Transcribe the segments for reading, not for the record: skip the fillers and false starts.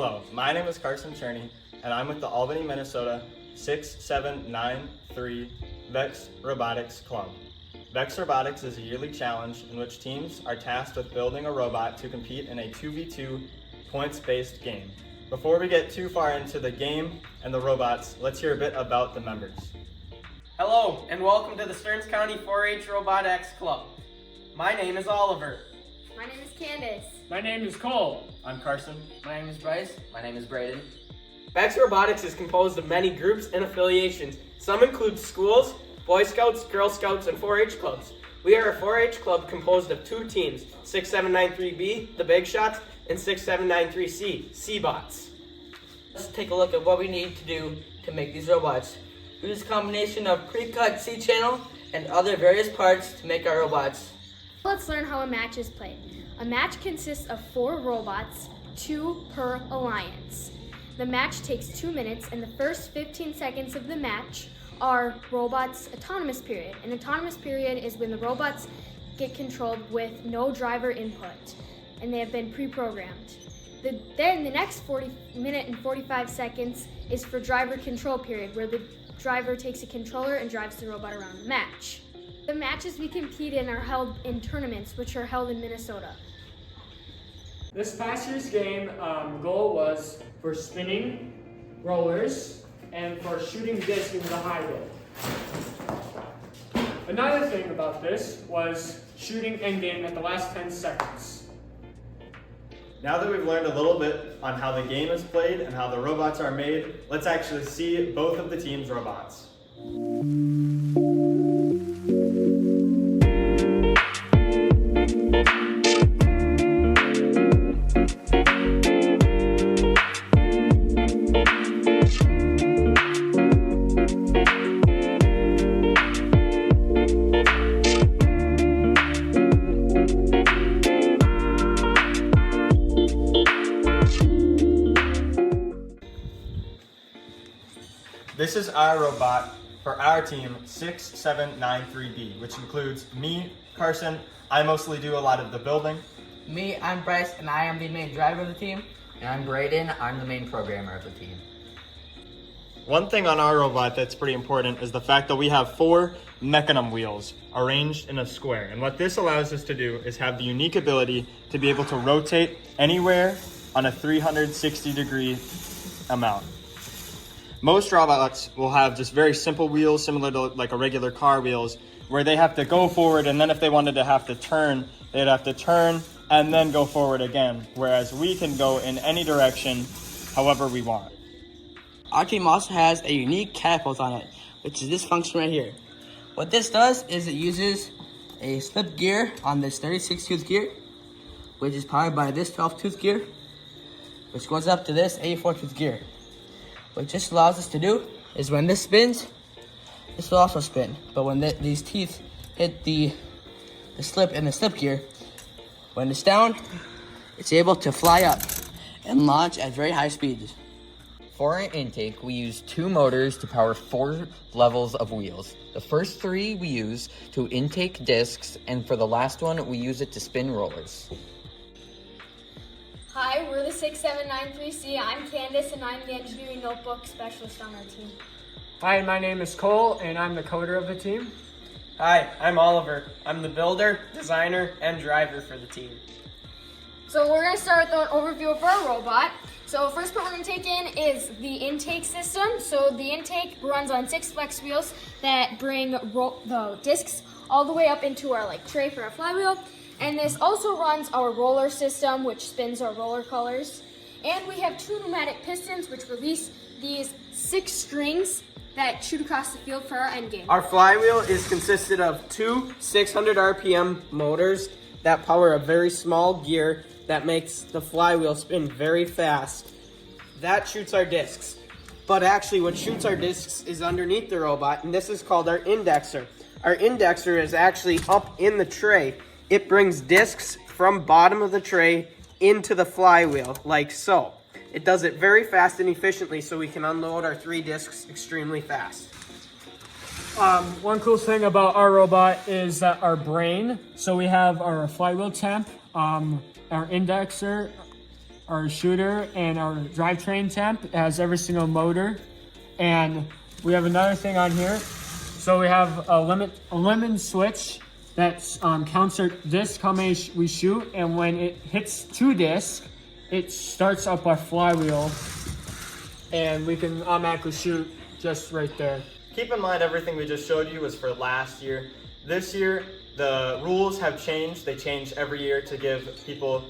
Hello, my name is Carson Cherney, and I'm with the Albany, Minnesota 6793 VEX Robotics Club. VEX Robotics is a yearly challenge in which teams are tasked with building a robot to compete in a 2v2 points-based game. Before we get too far into the game and the robots, let's hear a bit about the members. Hello, and welcome to the Stearns County 4-H Robotics Club. My name is Oliver. My name is Candace. My name is Cole. I'm Carson. My name is Bryce. My name is Braden. VEX Robotics is composed of many groups and affiliations. Some include schools, Boy Scouts, Girl Scouts, and 4-H clubs. We are a 4-H club composed of two teams, 6793B, the Big Shots, and 6793C, C-Bots. Let's take a look at what we need to do to make these robots. We use a combination of pre-cut C-channel and other various parts to make our robots. Let's learn how a match is played. A match consists of 4 robots, 2 per alliance. The match takes 2 minutes, and the first 15 seconds of the match are robots' autonomous period. An autonomous period is when the robots get controlled with no driver input, and they have been pre-programmed. Then the next 40-minute and 45 seconds is for driver control period, where the driver takes a controller and drives the robot around the match. The matches we compete in are held in tournaments, which are held in Minnesota. This past year's game goal was for spinning rollers and for shooting discs into the high road. Another thing about this was shooting endgame at the last 10 seconds. Now that we've learned a little bit on how the game is played and how the robots are made, let's actually see both of the team's robots. This is our robot for our team 6793B, which includes me, Carson. I mostly do a lot of the building. Me, I'm Bryce, and I am the main driver of the team. And I'm Braden. I'm the main programmer of the team. One thing on our robot that's pretty important is the fact that we have 4 mechanism wheels arranged in a square. And what this allows us to do is have the unique ability to be able to rotate anywhere on a 360-degree amount. Most robots will have just very simple wheels, similar to like a regular car wheels, where they have to go forward, and then if they wanted to have to turn, they'd have to turn and then go forward again, whereas we can go in any direction however we want. Our team also has a unique catapult on it, which is this function right here. What this does is it uses a slip gear on this 36-tooth gear, which is powered by this 12-tooth gear, which goes up to this 84-tooth gear. What this allows us to do is when this spins, this will also spin. But when these teeth hit the slip in the slip gear, when it's down, it's able to fly up and launch at very high speeds. For our intake, we use 2 motors to power 4 levels of wheels. The first 3 we use to intake discs, and for the last one, we use it to spin rollers. Hi, we're the 6793C. I'm Candace, and I'm the engineering notebook specialist on our team. Hi, my name is Cole, and I'm the coder of the team. Hi, I'm Oliver. I'm the builder, designer, and driver for the team. So we're going to start with an overview of our robot. So first part we're going to take in is the intake system. So the intake runs on 6 flex wheels that bring the discs all the way up into our tray for our flywheel. And this also runs our roller system, which spins our roller colors. And we have 2 pneumatic pistons, which release these 6 strings that shoot across the field for our end game. Our flywheel is consisted of 2 600 RPM motors that power a very small gear that makes the flywheel spin very fast. That shoots our discs. But actually what shoots our discs is underneath the robot, and this is called our indexer. Our indexer is actually up in the tray. It brings discs from bottom of the tray into the flywheel, like so. It does it very fast and efficiently, so we can unload our 3 discs extremely fast. One cool thing about our robot is that our brain, so we have our flywheel temp, our indexer, our shooter and our drivetrain temp. It has every single motor. And we have another thing on here. So we have a limit switch that counts our disc, how many we shoot, and when it hits 2 discs, it starts up our flywheel, and we can automatically shoot just right there. Keep in mind everything we just showed you was for last year. This year, the rules have changed. They change every year to give people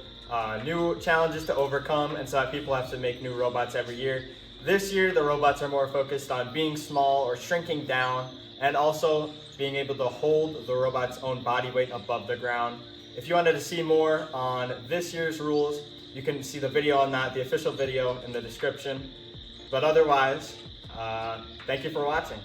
new challenges to overcome, and so that people have to make new robots every year. This year, the robots are more focused on being small or shrinking down, and also being able to hold the robot's own body weight above the ground. If you wanted to see more on this year's rules, you can see the video on that, the official video in the description. But otherwise, thank you for watching.